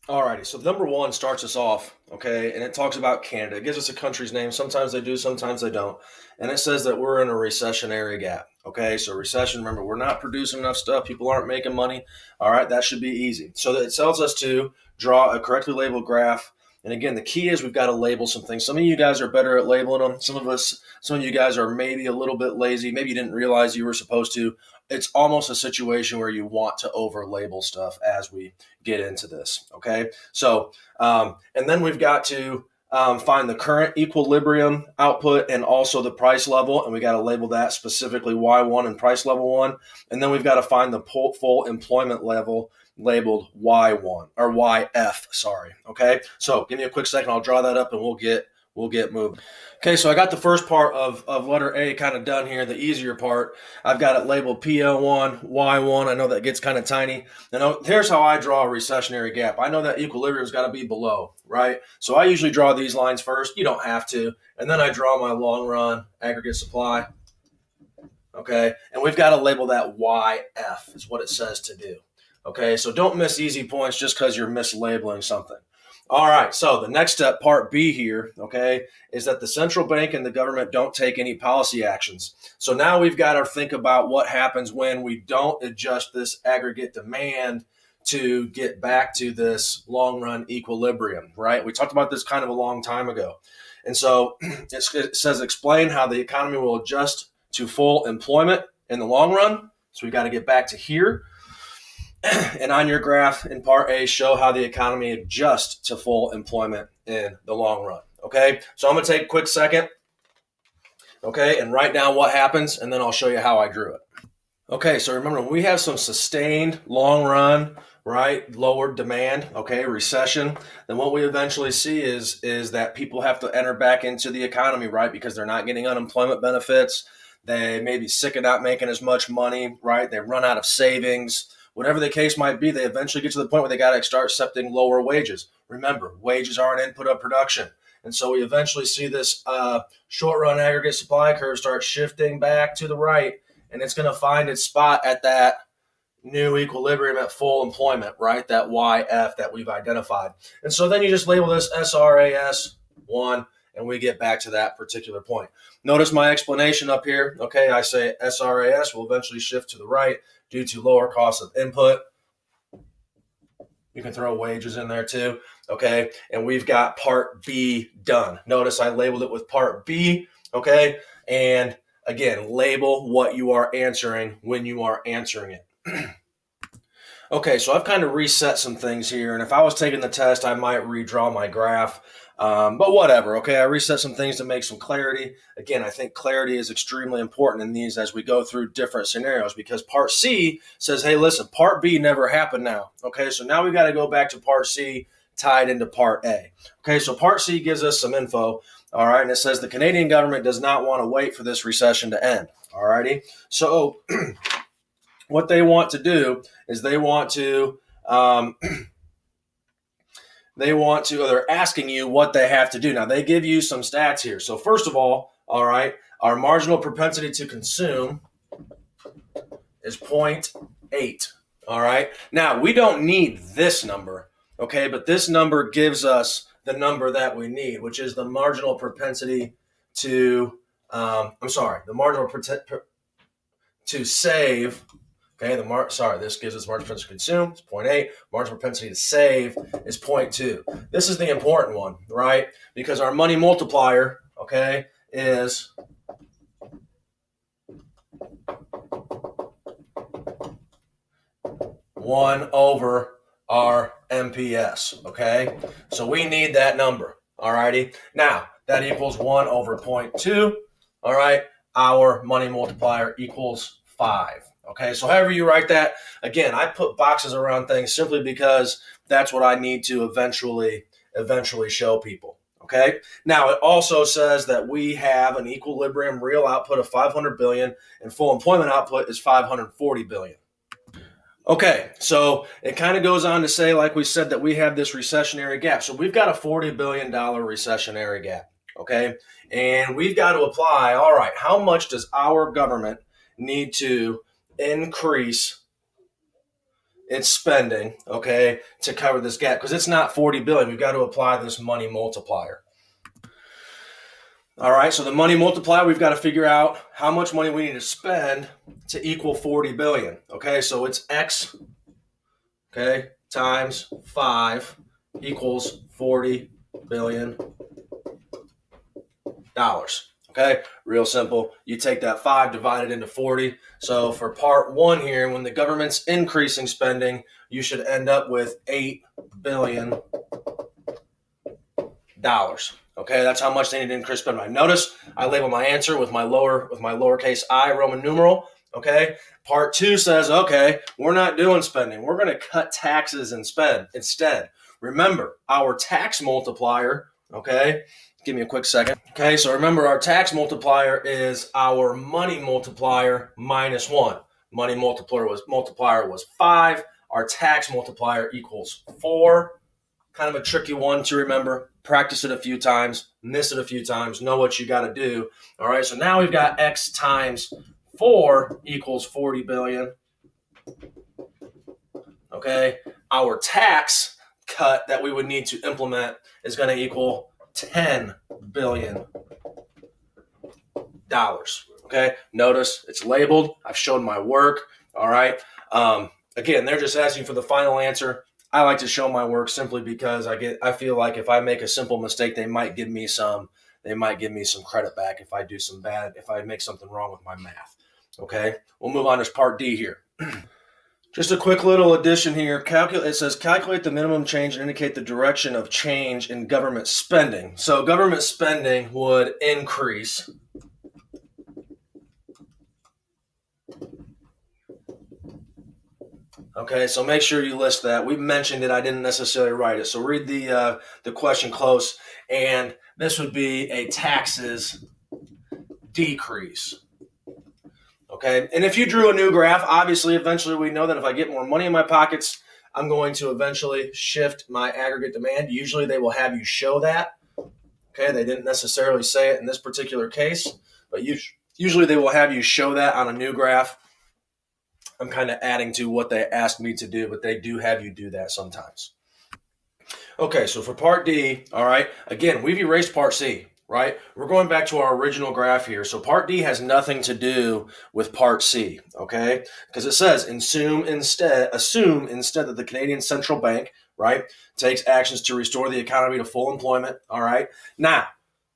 Alrighty, so number one starts us off, okay, and it talks about Canada. It gives us a country's name. Sometimes they do, sometimes they don't. And it says that we're in a recessionary gap, okay? So recession, remember, we're not producing enough stuff. People aren't making money. All right, that should be easy. So it tells us to draw a correctly labeled graph. And again, the key is we've got to label some things. Some of you guys are better at labeling them. Some of you guys are maybe a little bit lazy. Maybe you didn't realize you were supposed to. It's almost a situation where you want to over label stuff as we get into this. Okay. So, and then we've got to find the current equilibrium output and also the price level. And we got to label that specifically Y1 and price level 1. And then we've got to find the full employment level labeled Y1 or YF, sorry. Okay. So give me a quick second. I'll draw that up and we'll get moving. Okay, so I got the first part of letter A kind of done here, the easier part. I've got it labeled PL1, Y1. I know that gets kind of tiny. And here's how I draw a recessionary gap. I know that equilibrium's got to be below, right? So I usually draw these lines first. You don't have to. And then I draw my long run aggregate supply. Okay, and we've got to label that YF is what it says to do. Okay, so don't miss easy points just because you're mislabeling something. All right, so the next step, part B here, okay, is that the central bank and the government don't take any policy actions. So now we've got to think about what happens when we don't adjust this aggregate demand to get back to this long-run equilibrium, right? We talked about this kind of a long time ago. And so it says explain how the economy will adjust to full employment in the long run. So we got to get back to here. And on your graph in part A, show how the economy adjusts to full employment in the long run. Okay, so I'm going to take a quick second, okay, and write down what happens, and then I'll show you how I drew it. Okay, so remember, when we have some sustained long run, right, lower demand, okay, recession, then what we eventually see is that people have to enter back into the economy, right, because they're not getting unemployment benefits. They may be sick of not making as much money, right? They run out of savings. Whatever the case might be, they eventually get to the point where they got to start accepting lower wages. Remember, wages are an input of production. And so we eventually see this short-run aggregate supply curve start shifting back to the right, and it's going to find its spot at that new equilibrium at full employment, right? That YF that we've identified. And so then you just label this SRAS1, and we get back to that particular point. Notice my explanation up here. Okay, I say SRAS will eventually shift to the right due to lower cost of input. You can throw wages in there too. Okay, and we've got part B done. Notice I labeled it with part B. Okay, and again, label what you are answering when you are answering it. Okay, so I've kind of reset some things here, and if I was taking the test, I might redraw my graph. But whatever, okay, I reset some things to make some clarity. Again, I think clarity is extremely important in these as we go through different scenarios, because part C says, hey, listen, part B never happened now. Okay, so now we got to go back to part C tied into part A. Okay, so part C gives us some info, all right, and it says the Canadian government does not want to wait for this recession to end, all righty? So what they want to do is they're asking you what they have to do. Now, they give you some stats here. So first of all right, our marginal propensity to consume is 0.8, all right? Now, we don't need this number, okay? But this number gives us the number that we need, which is the marginal propensity to, the marginal to save. Okay, this gives us marginal propensity to consume, it's 0.8. Marginal propensity to save is 0.2. This is the important one, right? Because our money multiplier, okay, is one over our MPS, okay? So we need that number, all righty? Now, that equals 1 over 0.2, all right? Our money multiplier equals 5. Okay, so however you write that, again, I put boxes around things simply because that's what I need to eventually show people. Okay, now it also says that we have an equilibrium real output of 500 billion and full employment output is 540 billion. Okay, so it kind of goes on to say, like we said, that we have this recessionary gap. So we've got a $40 billion recessionary gap. Okay, and we've got to apply, all right, how much does our government need to increase it's spending, okay, to cover this gap, because it's not 40 billion. We've got to apply this money multiplier. All right, so the money multiplier, we've got to figure out how much money we need to spend to equal 40 billion. Okay, so it's X, okay, times 5 equals $40 billion. Okay, real simple. You take that 5, divide it into 40. So for part 1 here, when the government's increasing spending, you should end up with $8 billion. Okay, that's how much they need to increase spending by. Notice I label my answer with my lowercase I Roman numeral. Okay, part 2 says, okay, we're not doing spending. We're going to cut taxes and spend instead. Remember, our tax multiplier, okay, give me a quick second. Okay, so remember our tax multiplier is our money multiplier minus 1. Money multiplier was 5. Our tax multiplier equals 4. Kind of a tricky one to remember. Practice it a few times, miss it a few times, know what you got to do. All right, so now we've got X times 4 equals 40 billion. Okay, our tax cut that we would need to implement is going to equal $10 billion. Okay, notice it's labeled. I've shown my work. All right, again, they're just asking for the final answer. I like to show my work simply because I feel like if I make a simple mistake, they might give me some credit back if I make something wrong with my math. Okay, we'll move on to part D here. Just a quick little addition here. It says calculate the minimum change and indicate the direction of change in government spending. So government spending would increase. Okay, so make sure you list that. We mentioned it. I didn't necessarily write it. So read the question close. And this would be a taxes decrease. Okay, and if you drew a new graph, obviously, eventually we know that if I get more money in my pockets, I'm going to eventually shift my aggregate demand. Usually they will have you show that. Okay, they didn't necessarily say it in this particular case, but usually they will have you show that on a new graph. I'm kind of adding to what they asked me to do, but they do have you do that sometimes. Okay, so for part D, all right, again, we've erased part C, right? We're going back to our original graph here. So part D has nothing to do with part C, okay? Because it says assume instead that the Canadian Central Bank, right, takes actions to restore the economy to full employment, all right? Now,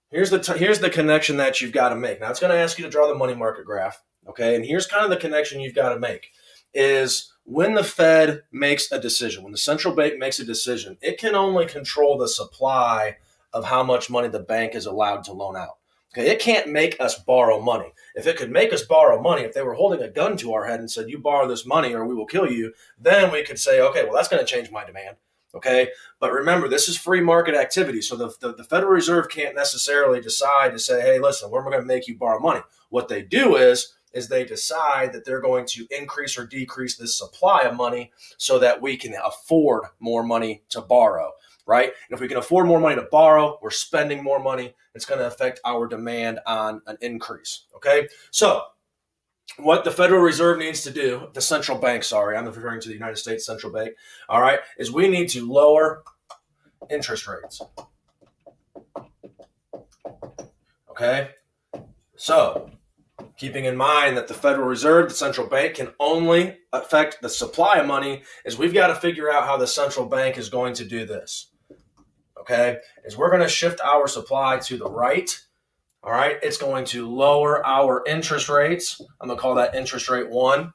here's the connection that you've got to make. Now, it's going to ask you to draw the money market graph. Okay, and here's kind of the connection you've got to make is when the Fed makes a decision, when the central bank makes a decision, it can only control the supply of how much money the bank is allowed to loan out. Okay, it can't make us borrow money. If it could make us borrow money, if they were holding a gun to our head and said, you borrow this money or we will kill you, then we could say, okay, well, that's going to change my demand. Okay, but remember, this is free market activity. So the Federal Reserve can't necessarily decide to say, hey, listen, we're going to make you borrow money. What they do is they decide that they're going to increase or decrease the supply of money so that we can afford more money to borrow, right? And if we can afford more money to borrow, we're spending more money. It's going to affect our demand on an increase, okay? So what the Federal Reserve needs to do, the central bank, sorry, I'm referring to the United States Central Bank, all right, is we need to lower interest rates, okay? So keeping in mind that the Federal Reserve, the central bank, can only affect the supply of money, is we've got to figure out how the central bank is going to do this, okay? Is we're going to shift our supply to the right, all right? It's going to lower our interest rates. I'm going to call that interest rate 1,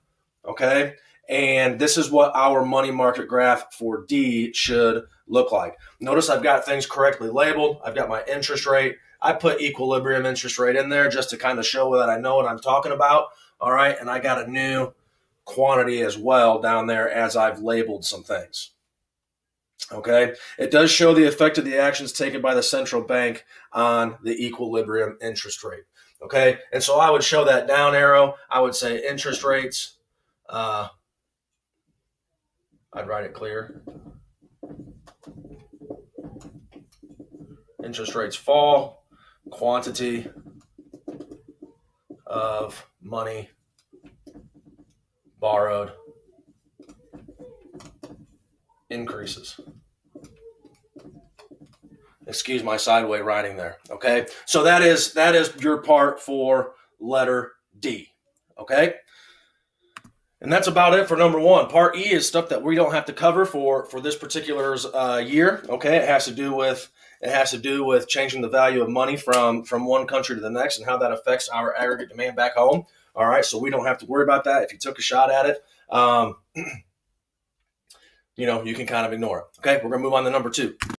okay? And this is what our money market graph for D should look like. Notice I've got things correctly labeled. I've got my interest rate. I put equilibrium interest rate in there just to kind of show that I know what I'm talking about. All right, and I got a new quantity as well down there as I've labeled some things. Okay, it does show the effect of the actions taken by the central bank on the equilibrium interest rate. Okay, and so I would show that down arrow. I would say interest rates. I'd write it clear. Interest rates fall. Quantity of money borrowed increases. Excuse my sideway writing there. Okay, so that is your part for letter D. Okay, and that's about it for number 1. Part E is stuff that we don't have to cover for this particular year. Okay, it has to do with changing the value of money from one country to the next and how that affects our aggregate demand back home. All right, so we don't have to worry about that. If you took a shot at it, you can kind of ignore it. Okay, we're gonna move on to number 2.